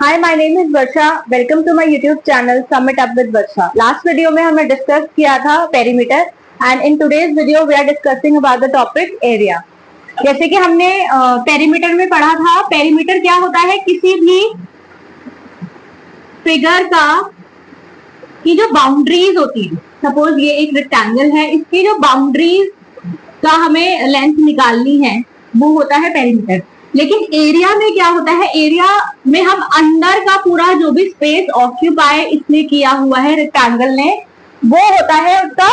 Hi, my name is Varsha. Welcome to my YouTube channel summit up with Varsha. Last video में हमने discuss किया था perimeter and in today's video we are discussing about the topic area. जैसे कि हमने perimeter में पढ़ा था, पेरीमीटर क्या होता है, किसी भी फिगर का की जो बाउंड्रीज होती है, सपोज ये एक रेक्टेंगल है, इसकी जो बाउंड्रीज का हमें लेंथ निकालनी है वो होता है पेरीमीटर। लेकिन एरिया में क्या होता है, एरिया में हम अंदर का पूरा जो भी स्पेस ऑक्यूपाई इसने किया हुआ है रेक्टेंगल ने, वो होता है उसका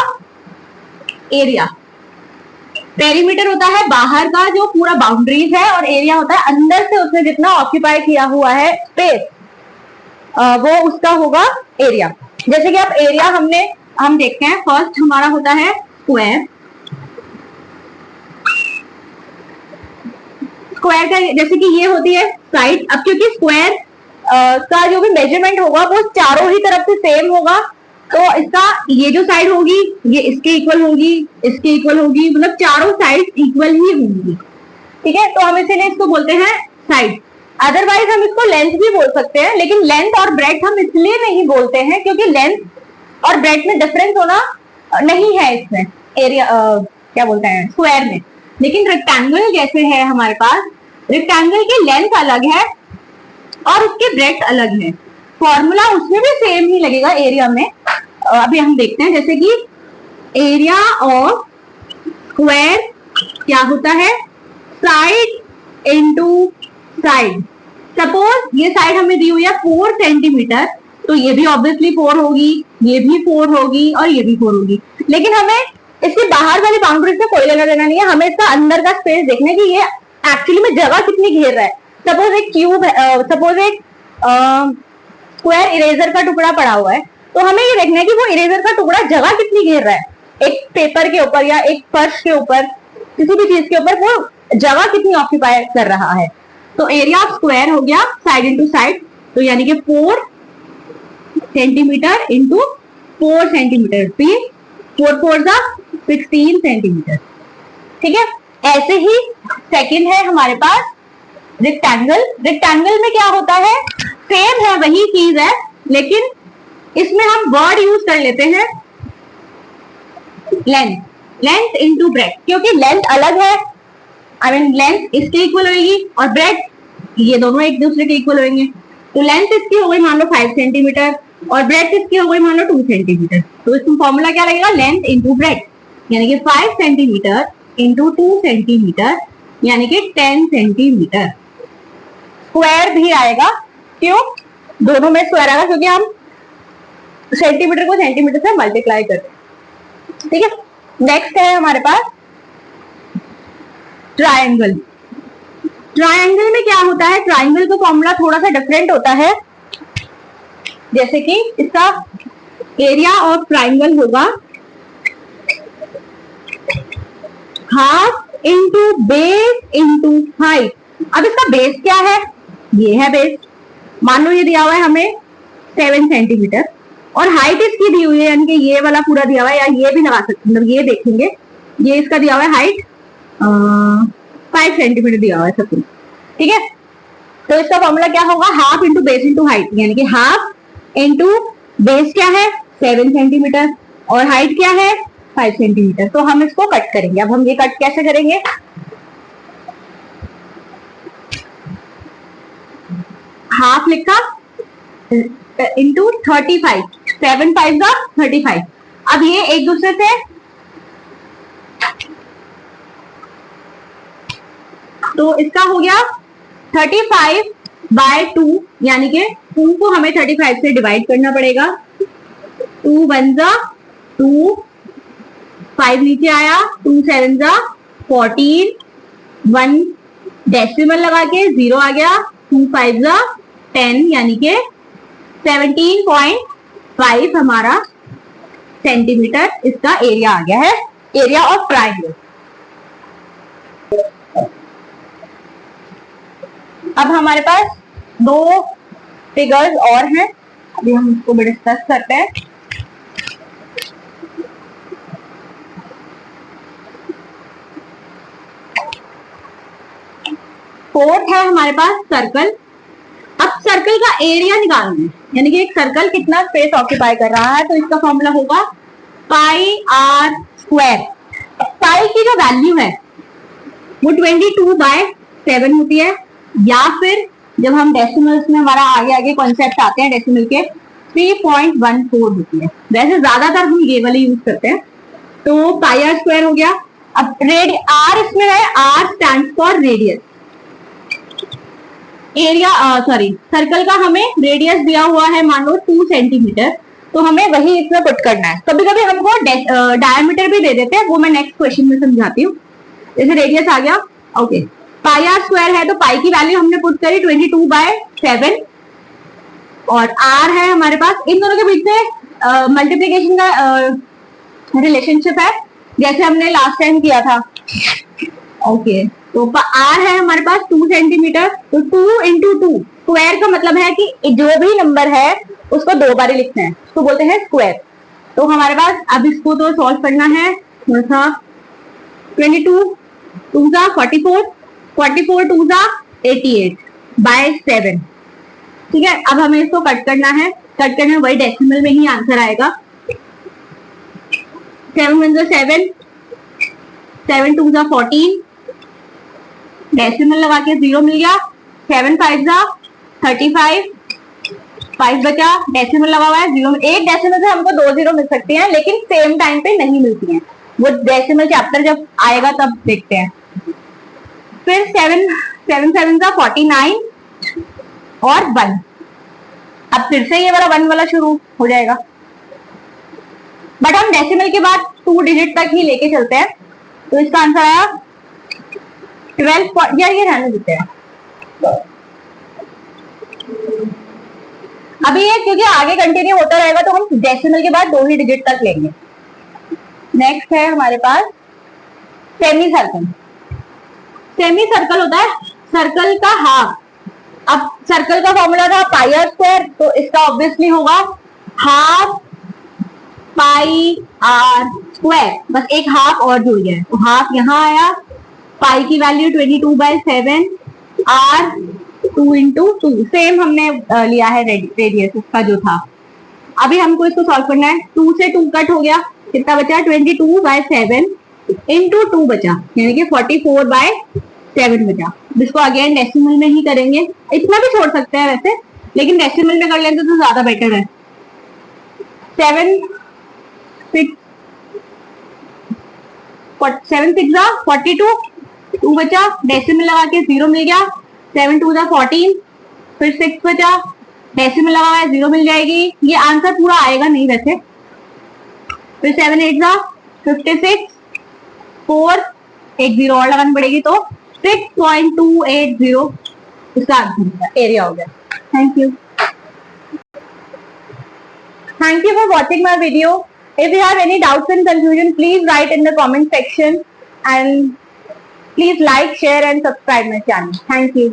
एरिया। पेरीमीटर होता है बाहर का जो पूरा बाउंड्रीज है और एरिया होता है अंदर से उसने जितना ऑक्यूपाई किया हुआ है स्पेस, वो उसका होगा एरिया। जैसे कि अब एरिया हम देखते हैं, फर्स्ट हमारा होता है स्क्वायर। स्क्वायर का जैसे कि ये होती है साइड। अब क्योंकि स्क्वायर का जो भी मेजरमेंट होगा वो चारों ही तरफ से सेम होगा, तो इसका ये जो साइड होगी ये इसके इक्वल होगी, इसके इक्वल होगी, मतलब चारों साइड इक्वल ही होंगी। ठीक है, तो हम इसीलिए इसको बोलते हैं साइड। अदरवाइज हम इसको लेंथ भी बोल सकते हैं, लेकिन लेंथ और ब्रेड्थ हम इसलिए नहीं बोलते हैं क्योंकि लेंथ और ब्रेड्थ में डिफरेंस होना नहीं है इसमें एरिया क्या बोलते हैं स्क्वायर में। लेकिन रेक्टेंगल जैसे है हमारे पास, रेक्टेंगल की लेंथ अलग है और उसकी ब्रेड्थ अलग है, फॉर्मूला उसमें भी सेम ही लगेगा एरिया में। अभी हम देखते हैं, जैसे कि एरिया ऑफ स्क्वायर क्या होता है, साइड इनटू साइड। सपोज ये साइड हमें दी हुई है 4 सेंटीमीटर, तो ये भी ऑब्वियसली 4 होगी, ये भी 4 होगी और ये भी 4 होगी। लेकिन हमें इसके बाहर वाली बाउंड्री से कोई लेना देना नहीं है, हमें इसका अंदर का स्पेस देखना है कि ये एक्चुअली में जगह कितनी घेर रहा है। सपोज एक क्यूब है, सपोज एक स्क्वायर इरेजर का टुकड़ा पड़ा हुआ है, तो हमें ये देखना है कि वो इरेजर का टुकड़ा जगह कितनी घेर रहा है, एक पेपर के ऊपर या एक फर्श के ऊपर, किसी भी चीज के ऊपर वो जगह कितनी ऑक्यूपाई कर रहा है। तो एरिया ऑफ स्क्वायर हो गया साइड इंटू साइड, तो यानी कि 4 सेंटीमीटर इंटू 4 सेंटीमीटर, 4 4 16 सेंटीमीटर। ठीक है, ऐसे ही सेकंड है हमारे पास रेक्टेंगल। रेक्टेंगल में क्या होता है, सेम है, वही चीज है, लेकिन इसमें हम वर्ड यूज कर लेते हैं लेंथ, लेंथ इंटू ब्रेड्थ, क्योंकि लेंथ अलग है, आई मीन लेंथ इसके इक्वल होगी और ब्रेड्थ ये दोनों एक दूसरे के इक्वल होंगे। तो लेंथ इसकी हो गई मान लो 5 सेंटीमीटर और ब्रेड्थ इसकी हो गई मान लो 2 सेंटीमीटर। तो इसमें फॉर्मूला क्या लगेगा, लेंथ इंटू ब्रेड्थ, यानी कि 5 सेंटीमीटर इंटू 2 सेंटीमीटर, यानी कि 10 सेंटीमीटर। स्क्वायर भी आएगा, क्यों, दोनों में स्क्वायर आएगा क्योंकि हम सेंटीमीटर को सेंटीमीटर से मल्टीप्लाई करते हैं। ठीक है, नेक्स्ट है हमारे पास ट्रायंगल। ट्रायंगल में क्या होता है, ट्रायंगल का फॉर्मूला थोड़ा सा डिफरेंट होता है। जैसे कि इसका एरिया ऑफ ट्रायंगल होगा half into base into height. अब इसका बेस क्या है, ये है बेस, मान लो ये दिया हुआ है हमें 7 सेंटीमीटर और हाइट इसकी दी हुई है, यानी कि ये वाला पूरा दिया हुआ है, या ये भी लगा सकते, मतलब ये देखेंगे, ये इसका दिया हुआ है हाइट 5 सेंटीमीटर दिया हुआ है सब कुछ। ठीक है, तो इसका फॉर्मूला क्या होगा, half into base into height, यानी कि हाफ इंटू बेस क्या है 7 सेंटीमीटर और हाइट क्या है 5 सेंटीमीटर। तो हम इसको कट करेंगे। अब हम ये कट कैसे करेंगे, हाफ लिखा इंटू 35, 7 5 का 35। अब ये एक दूसरे से, तो इसका हो गया 35/2, यानी कि 2 को हमें 35 से डिवाइड करना पड़ेगा। 2 1 जा 2, 5 नीचे आया, 2 7 जा 14, 1 डेसिमल लगा के 0 आ गया, 2 5 जा 10, यानी कि 17.5 हमारा सेंटीमीटर इसका एरिया आ गया है, एरिया ऑफ ट्रायंगल। अब हमारे पास 2 फिगर्स और हैं, अभी हम इसको भी डिस्कस करते हैं। फोर्थ है हमारे पास सर्कल। अब सर्कल का एरिया निकालना है, यानी कि एक सर्कल कितना स्पेस ऑक्यूपाई कर रहा है, तो इसका फॉर्मूला होगा पाई आर स्क्वायर। पाई की जो वैल्यू है वो 22/7 होती है, या फिर जब हम डेसिमल्स में हमारा आगे आगे कॉन्सेप्ट आते हैं डेसिमल के 3.14 होती है। वैसे ज्यादातर हम ये वाले यूज करते हैं। तो पाई आर स्क्वायर हो गया। अब आर इसमें है, R stand for radius. Area sorry circle का हमें रेडियस दिया हुआ है मान लो 2 सेंटीमीटर, तो हमें वही इसमें पुट करना है। कभी कभी हमको डायमीटर भी दे देते हैं, वो मैं नेक्स्ट क्वेश्चन में समझाती हूँ। जैसे रेडियस आ गया, ओके पाई आर स्क्वायर है तो पाई की वैल्यू हमने पुट करी 22/7 और आर है हमारे पास। इन दोनों के बीच में मल्टीप्लीकेशन का रिलेशनशिप है जैसे हमने लास्ट टाइम किया था। ओके तो आर है हमारे पास 2 सेंटीमीटर, तो 2 इंटू 2 स्क्वायर का मतलब है कि जो भी नंबर है उसको 2 बार लिखना है, उसको बोलते हैं स्क्वायर। तो हमारे पास अब इसको तो सॉल्व करना है थोड़ा सा। 22 2 जा 44, 44 2 जा 88/7। ठीक है, अब हमें इसको कट करना है, कट करने में वही डेसिमल में ही आंसर आएगा। 7 1 जा 7, 7 2 जा 14, डेसिमल लगा के 0 मिल गया। 7 5 जा 35, 5 बचा, डेसिमल लगा हुआ है 0। एक डेसिमल से हमको 2 0 मिल सकती हैं, लेकिन सेम टाइम पे नहीं मिलती हैं, वो डेसिमल चैप्टर जब आएगा तब देखते हैं। फिर 7 7 जा 49 और 1। अब फिर से ये वाला 1 वाला शुरू हो जाएगा, बट हम डेसिमल के बाद 2 डिजिट तक ही लेके चलते हैं। तो इसका आंसर आया 12 यार ये रहने देते हैं अभी ये, क्योंकि आगे कंटिन्यू होता रहेगा तो हम डेसिमल के बाद 2 ही डिजिट तक लेंगे। नेक्स्ट है हमारे पास सेमी सर्कल। सेमी सर्कल होता है सर्कल का हाफ। अब सर्कल का फॉर्मूला था पाई आर स्क्वायर, तो इसका ऑब्वियसली होगा हाफ पाई आर स्क्वायर, बस एक हाफ और जुड़ गया है, तो हाफ यहाँ आया। पाई की वैल्यू 22/7, आर 2 इंटू 2, सेम हमने लिया है रेडियस उसका जो था। अभी हमको इसको सॉल्व करना है। 2 से 2 कट हो गया, कितना बचा 22/7 इंटू 2 बचा, यानी कि 44/7 बचा। जिसको अगेन डेसिमल में ही करेंगे, इतना भी छोड़ सकते हैं वैसे, लेकिन डेसिमल में कर लेते तो ज्यादा बेटर है। 7 6 जा 42, 2 बचा, डेसिमल लगा के 0 मिल गया। 7 2 जा 14, फिर 6 बचा, डेसिमल लगा हुआ है 0 मिल जाएगी। ये आंसर पूरा आएगा नहीं वैसे। फिर 7 8 जा 56, 4 एक 0 और लगानी पड़ेगी, तो 6.280 इसका आंसर एरिया हो गया। Thank you for watching my video. If you have any doubts and confusion, please write in the comment section and please like, share and subscribe my channel. Thank you.